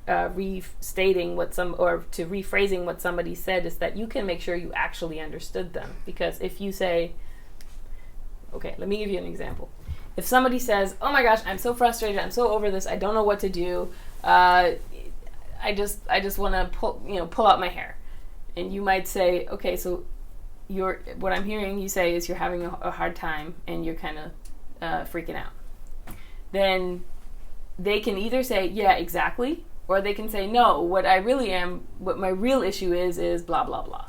restating to rephrasing what somebody said is that you can make sure you actually understood them. Because if you say, okay, let me give you an example. If somebody says, oh my gosh, I'm so frustrated, I'm so over this, I don't know what to do, I just want to pull out my hair. And you might say, okay, so what I'm hearing you say is you're having a hard time and you're kind of freaking out. Then they can either say, yeah, exactly, or they can say, no, what my real issue is blah, blah, blah,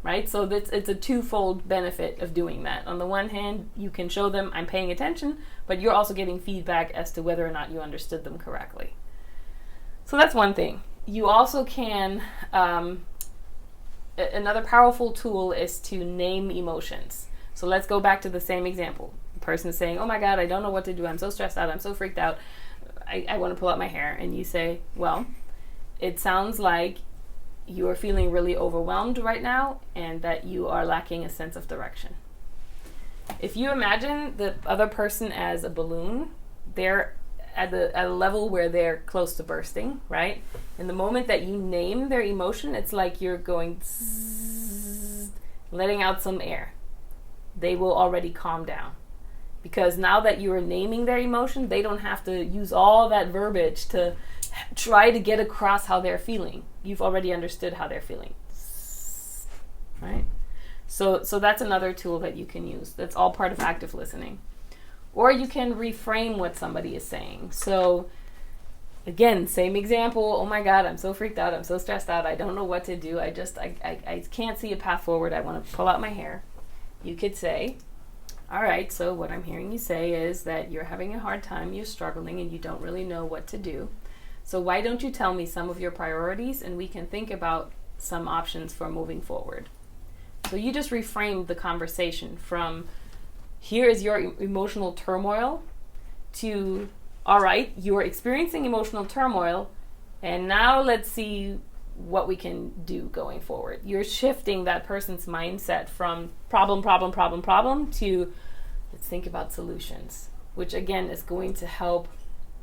right? So it's a twofold benefit of doing that. On the one hand, you can show them I'm paying attention, but you're also getting feedback as to whether or not you understood them correctly. So that's one thing. You also can, another powerful tool is to name emotions. So let's go back to the same example. The person is saying, oh my God, I don't know what to do. I'm so stressed out. I'm so freaked out. I want to pull out my hair. And you say, well, it sounds like you are feeling really overwhelmed right now and that you are lacking a sense of direction. If you imagine the other person as a balloon, they're at a level where they're close to bursting, right? And the moment that you name their emotion, it's like you're going zzz, letting out some air. They will already calm down. Because now that you are naming their emotion, they don't have to use all that verbiage to try to get across how they're feeling. You've already understood how they're feeling. Right? So that's another tool that you can use. That's all part of active listening. Or you can reframe what somebody is saying. So again, same example. Oh my God, I'm so freaked out. I'm so stressed out. I don't know what to do. I can't see a path forward. I want to pull out my hair. You could say, all right, so what I'm hearing you say is that you're having a hard time, you're struggling, and you don't really know what to do. So why don't you tell me some of your priorities and we can think about some options for moving forward. So you just reframed the conversation from here is your emotional turmoil, to, all right, you are experiencing emotional turmoil, and now let's see what we can do going forward. You're shifting that person's mindset from problem to let's think about solutions, which again is going to help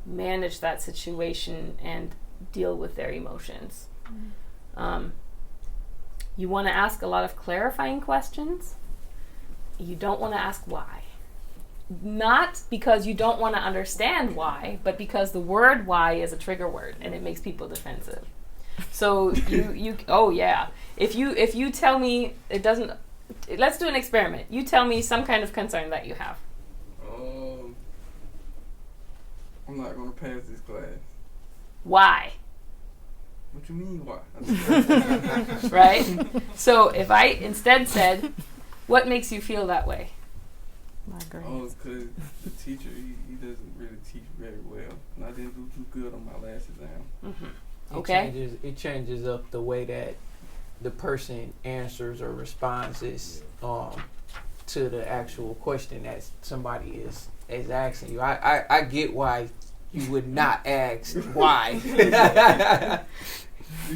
manage that situation and deal with their emotions. You want to ask a lot of clarifying questions. You don't want to ask why. Not because you don't want to understand why, but because the word why is a trigger word and it makes people defensive. So you oh yeah. If you tell me it doesn't, let's do an experiment. You tell me some kind of concern that you have. I'm not gonna pass this class. Why? What you mean why? Right? So if I instead said, what makes you feel that way? My grades. Oh, it's because the teacher, he doesn't really teach very well. And I didn't do too good on my last exam. Mm-hmm. Okay. It changes up the way that the person answers or responds to the actual question that somebody is asking you. I get why you would not ask why.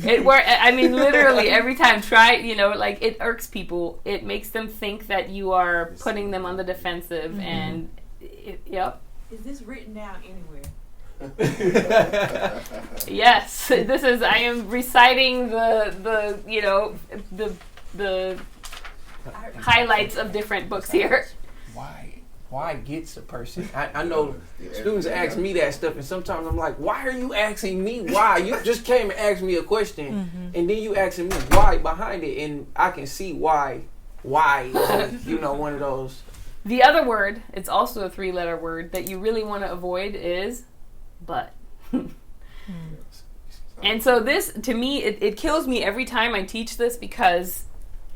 I mean, literally every time. Try, like it irks people. It makes them think that you are putting them on the defensive, mm-hmm. and yep. Is this written down anywhere? Yes, this is. I am reciting the highlights of different books here. Why gets a person? I know students ask me that stuff, and sometimes I'm like, why are you asking me why? You just came and asked me a question, mm-hmm. and then you asking me why behind it, and I can see why, one of those. The other word, it's also a 3-letter word that you really want to avoid is but. And so this, to me, it kills me every time I teach this because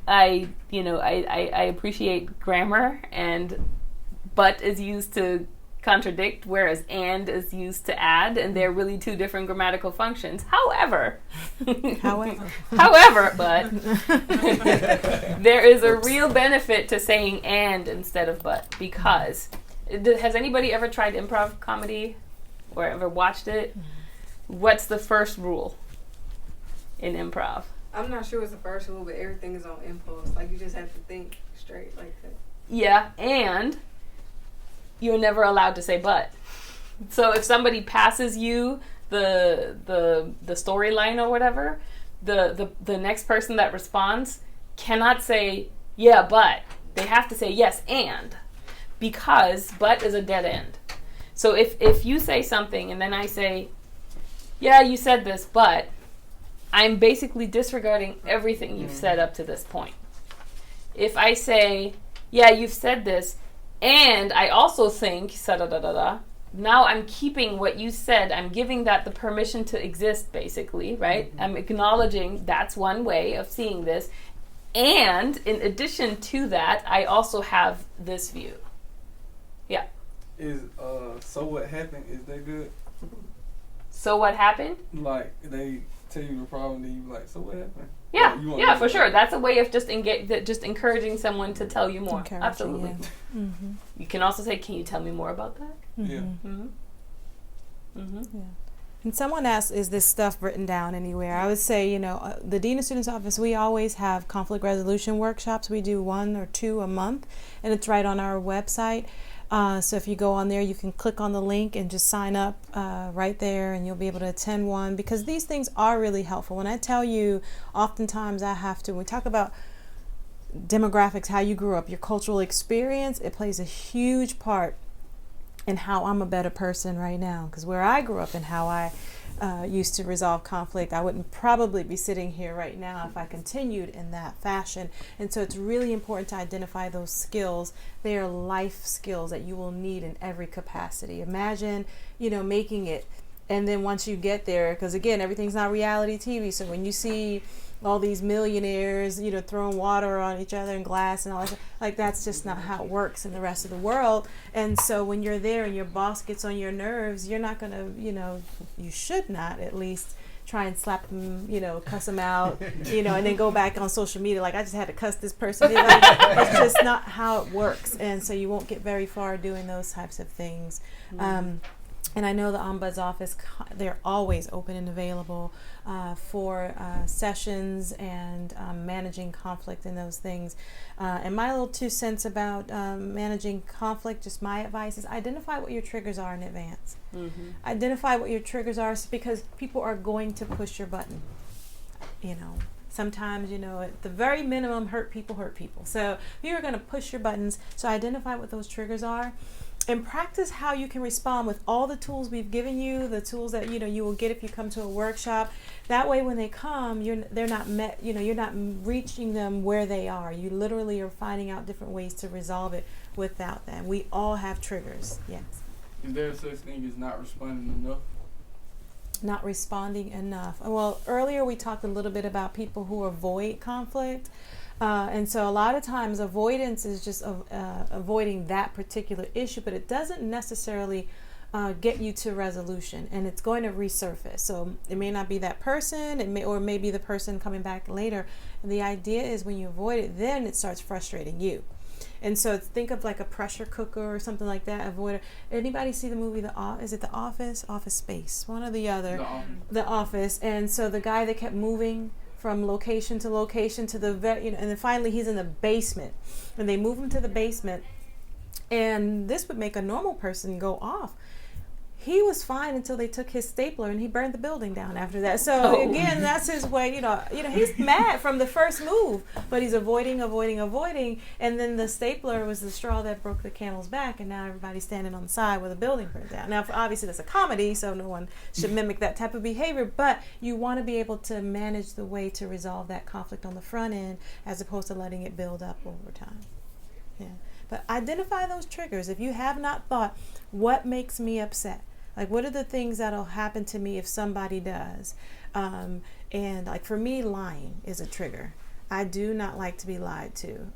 I appreciate grammar, and but is used to contradict, whereas and is used to add, and they're really two different grammatical functions. However, but there is a real benefit to saying and instead of but, because has anybody ever tried improv comedy or ever watched it? What's the first rule in improv? I'm not sure what's the first rule, but everything is on impulse. Like, you just have to think straight like that. Yeah, and you're never allowed to say but. So if somebody passes you the storyline or whatever, the next person that responds cannot say, yeah, but. They have to say yes, and. Because but is a dead end. So if you say something and then I say, yeah, you said this, but I'm basically disregarding everything you've said up to this point. If I say, yeah, you've said this, and I also think, now I'm keeping what you said. I'm giving that the permission to exist, basically, right? Mm-hmm. I'm acknowledging that's one way of seeing this. And in addition to that, I also have this view. Yeah. So what happened? Is that good? So what happened? Like, they tell you the problem, then you like, so what happened? Yeah, like, yeah, for sure. That's a way of just encouraging someone to tell you more. Absolutely. Yeah. Mm-hmm. You can also say, can you tell me more about that? Mm-hmm. Yeah. Mm-hmm. Mm-hmm. Yeah. And someone asked, is this stuff written down anywhere? I would say, the Dean of Students Office, we always have conflict resolution workshops. We do 1 or 2 a month, and it's right on our website. So if you go on there, you can click on the link and just sign up right there, and you'll be able to attend one, because these things are really helpful. When I tell you, oftentimes when we talk about demographics, how you grew up, your cultural experience, it plays a huge part in how I'm a better person right now. Because where I grew up and how I used to resolve conflict, I wouldn't probably be sitting here right now if I continued in that fashion. And so it's really important to identify those skills. They are life skills that you will need in every capacity. Imagine, making it, and then once you get there, because again, everything's not reality TV. So when you see all these millionaires, throwing water on each other and glass and all that, like, that's just not how it works in the rest of the world. And so when you're there and your boss gets on your nerves, you're not going to, you should not at least try and slap them, cuss them out, and then go back on social media like I just had to cuss this person. It's just not how it works, and so you won't get very far doing those types of things. And I know the Ombuds office, they're always open and available for sessions and managing conflict and those things. And my little 2 cents about managing conflict, just my advice is identify what your triggers are in advance. Identify what your triggers are because people are going to push your button. Sometimes, at the very minimum, hurt people. So you're going to push your buttons. So identify what those triggers are. And practice how you can respond with all the tools we've given you, the tools that you will get if you come to a workshop. That way, when they come, they're not reaching them where they are. You literally are finding out different ways to resolve it without them. We all have triggers. Yes. Is there such thing as not responding enough? Not responding enough. Well, earlier we talked a little bit about people who avoid conflict. And so a lot of times avoidance is just avoiding that particular issue, but it doesn't necessarily get you to resolution, and it's going to resurface. So it may not be that person, or it may be the person coming back later. And the idea is when you avoid it, then it starts frustrating you. And so think of like a pressure cooker or something like that. Avoid it. Anybody see the movie is it The Office? Office Space, one or the other. The Office. And so the guy that kept moving from location to location to the and then finally he's in the basement, and they move him to the basement, and this would make a normal person go off. He was fine until they took his stapler and he burned the building down after that. So again, that's his way, he's mad from the first move, but he's avoiding, and then the stapler was the straw that broke the camel's back, and now everybody's standing on the side where the building burned down. Now, obviously that's a comedy, so no one should mimic that type of behavior, but you want to be able to manage the way to resolve that conflict on the front end as opposed to letting it build up over time. Yeah. But identify those triggers. If you have not thought, what makes me upset? Like, what are the things that'll happen to me if somebody does? And like for me, lying is a trigger. I do not like to be lied to.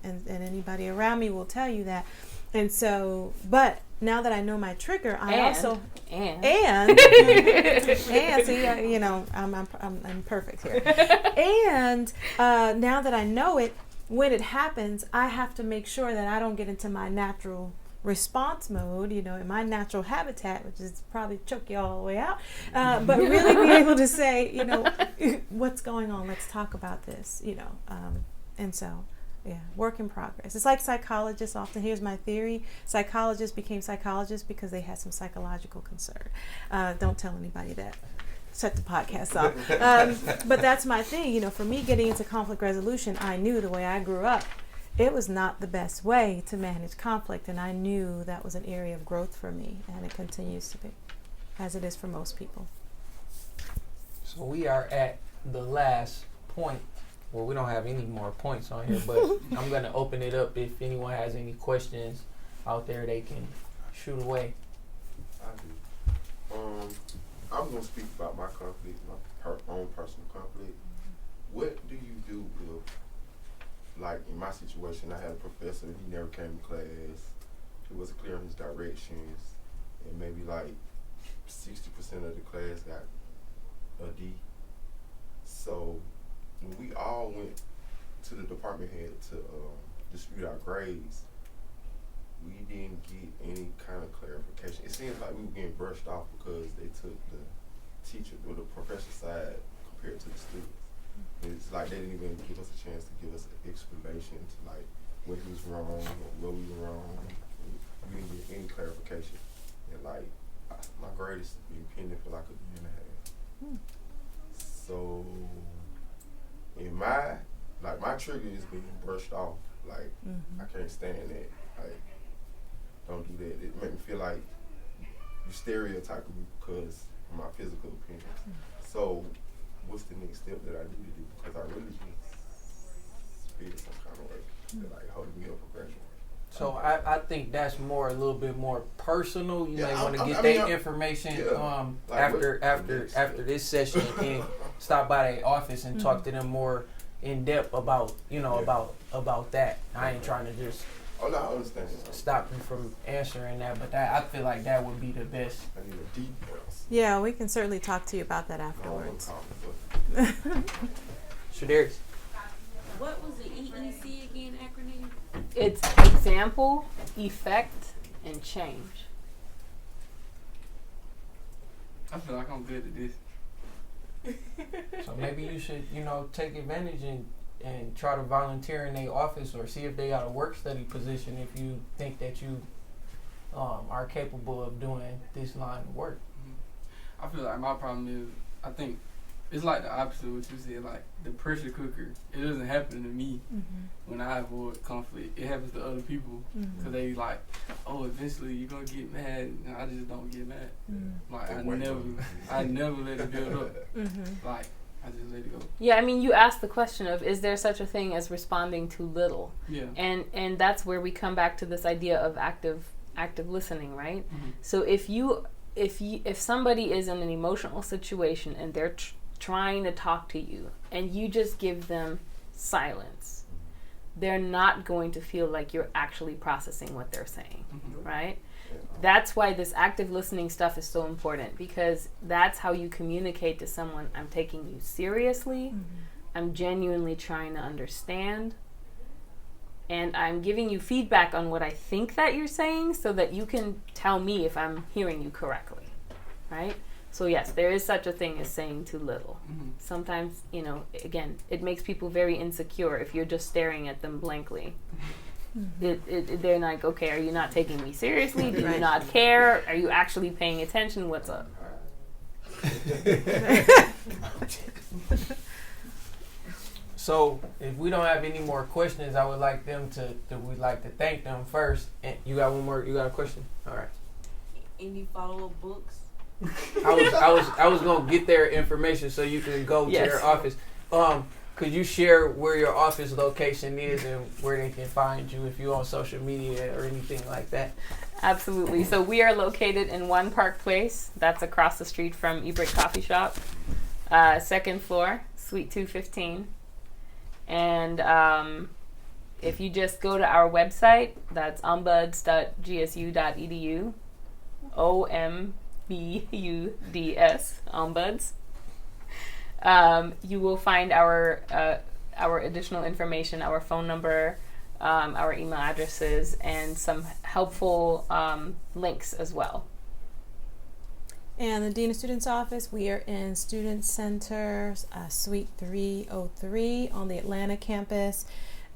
And anybody around me will tell you that. And so, but now that I know my trigger, I'm perfect here. And now that I know it, when it happens, I have to make sure that I don't get into my natural response mode, in my natural habitat, which is probably choke you all the way out, but really be able to say, what's going on? Let's talk about this, and so, yeah, work in progress. It's like psychologists often, here's my theory, psychologists became psychologists because they had some psychological concern. Don't tell anybody that. Shut the podcast off. But that's my thing, for me getting into conflict resolution, I knew the way I grew up, it was not the best way to manage conflict, and I knew that was an area of growth for me, and it continues to be, as it is for most people. So we are at the last point. Well, we don't have any more points on here, but I'm going to open it up. If anyone has any questions out there, they can shoot away. I do. I'm going to speak about my conflict, my own personal conflict. What do you do if, like in my situation, I had a professor, he never came to class, he wasn't clear on his directions, and maybe like 60% of the class got a D. So when we all went to the department head to dispute our grades, we didn't get any kind of clarification. It seems like we were getting brushed off because they took the teacher or the professor side compared to the students. It's like they didn't even give us a chance to give us an explanation to like where he was wrong or where we were wrong. We didn't get any clarification. And like my grade has been pending for like a year and a half. So in my trigger is being brushed off. Like I can't stand that. Like don't do that. It made me feel like you stereotyping me because of my physical appearance. So what's the next step that I need to do? Because I really just feel some kind of way that like holding me up for graduation. So I think that's a little bit more personal. You may want to get that information like after this session and stop by their office and talk to them more in depth about about that. I ain't trying to just Oh, no, I understand. stop you from answering that, but that I feel like that would be the best. I need a deep voice. Yeah, we can certainly talk to you about that No, afterwards. Shadarius. What was the EEC again acronym? It's example, effect, and change. I feel like I'm good at this. So maybe you should, take advantage and try to volunteer in their office or see if they got a work study position if you think that you are capable of doing this line of work. I feel like my problem is, I think it's like the opposite of what you said. Like the pressure cooker, it doesn't happen to me when I avoid conflict. It happens to other people because they like, oh, eventually you're gonna get mad, and I just don't get mad. Like I never let it build up. Like I just let it go. Yeah, I mean, you asked the question of, is there such a thing as responding too little? Yeah. And that's where we come back to this idea of active listening, right? So if somebody is in an emotional situation and they're trying to talk to you and you just give them silence, they're not going to feel like you're actually processing what they're saying, right? That's why this active listening stuff is so important, because that's how you communicate to someone, I'm taking you seriously, I'm genuinely trying to understand, and I'm giving you feedback on what I think that you're saying so that you can tell me if I'm hearing you correctly, right? So yes, there is such a thing as saying too little. Sometimes, again, it makes people very insecure if you're just staring at them blankly. They're like, okay, are you not taking me seriously? Do you not care? Are you actually paying attention? What's up? So if we don't have any more questions, I would like we'd like to thank them first. And you got one more? You got a question? All right. Any follow-up books? I was gonna get their information so you can go to their office. Could you share where your office location is and where they can find you if you're on social media or anything like that? Absolutely. So we are located in One Park Place. That's across the street from Ebrick Coffee Shop. Second floor, Suite 215. And if you just go to our website, that's ombuds.gsu.edu. OMBUDS, ombuds. You will find our additional information, our phone number, our email addresses, and some helpful links as well. And the Dean of Students office, we are in Student Center, Suite 303 on the Atlanta campus.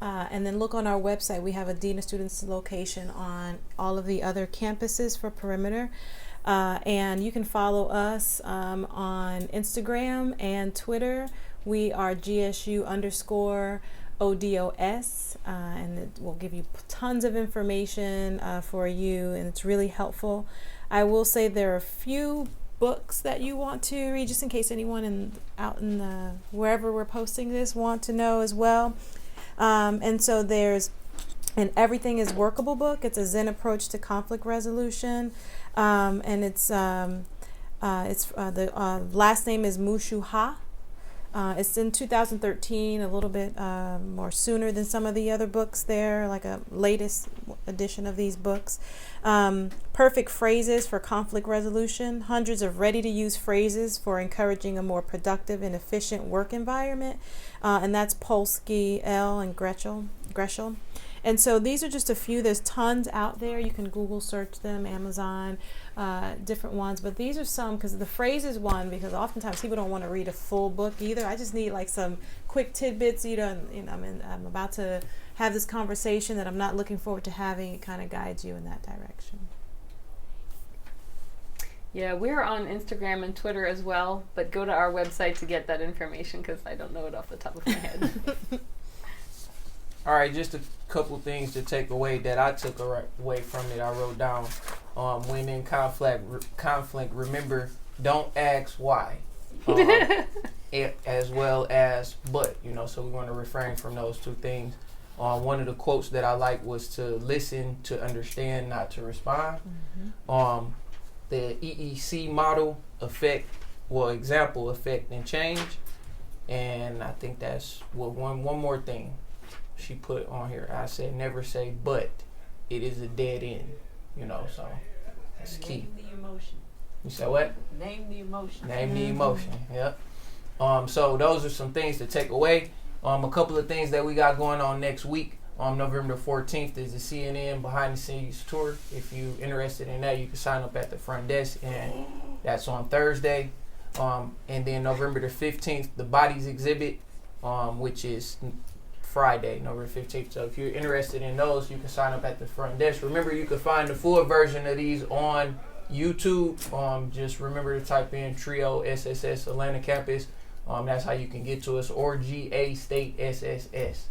And then look on our website. We have a Dean of Students location on all of the other campuses for Perimeter. And you can follow us on Instagram and Twitter. We are GSU_ODOS, and it will give you tons of information for you, and it's really helpful. I will say there are a few books that you want to read, just in case anyone out in the wherever we're posting this want to know as well. And so there's an Everything is Workable book. It's a Zen approach to conflict resolution. And it's the last name is Mushu Ha. It's in 2013, a little bit more sooner than some of the other books there, like a latest edition of these books. Perfect Phrases for Conflict Resolution, hundreds of ready-to-use phrases for encouraging a more productive and efficient work environment. And that's Polsky, L. and Greshel. And so these are just a few. There's tons out there. You can Google search them, Amazon, different ones. But these are some, because the phrases one, because oftentimes people don't want to read a full book either. I just need like some quick tidbits. I'm about to have this conversation that I'm not looking forward to having. It kind of guides you in that direction. Yeah, we're on Instagram and Twitter as well, but go to our website to get that information because I don't know it off the top of my head. All right, just a couple things to take away that I took away from it. I wrote down, when in conflict, remember, don't ask why, as well as but, so we want to refrain from those two things. One of the quotes that I liked was to listen, to understand, not to respond. The EEC model, example, effect, and change. And I think that's one more thing she put on here. I said never say but it is a dead end. So that's key. Name the emotion. You said what? Name the emotion. Name the emotion. Yep. So those are some things to take away. A couple of things that we got going on next week. November 14th is the CNN behind the scenes tour. If you're interested in that, you can sign up at the front desk, and that's on Thursday. And then November the 15th, the Bodies exhibit, which is Friday, November 15th. So if you're interested in those, you can sign up at the front desk. Remember, you can find the full version of these on YouTube. Just remember to type in TRiO SSS Atlanta Campus. That's how you can get to us, or GA State SSS.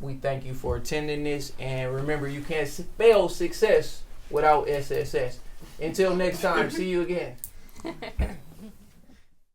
We thank you for attending this, and remember, you can't spell success without SSS. Until next time, see you again.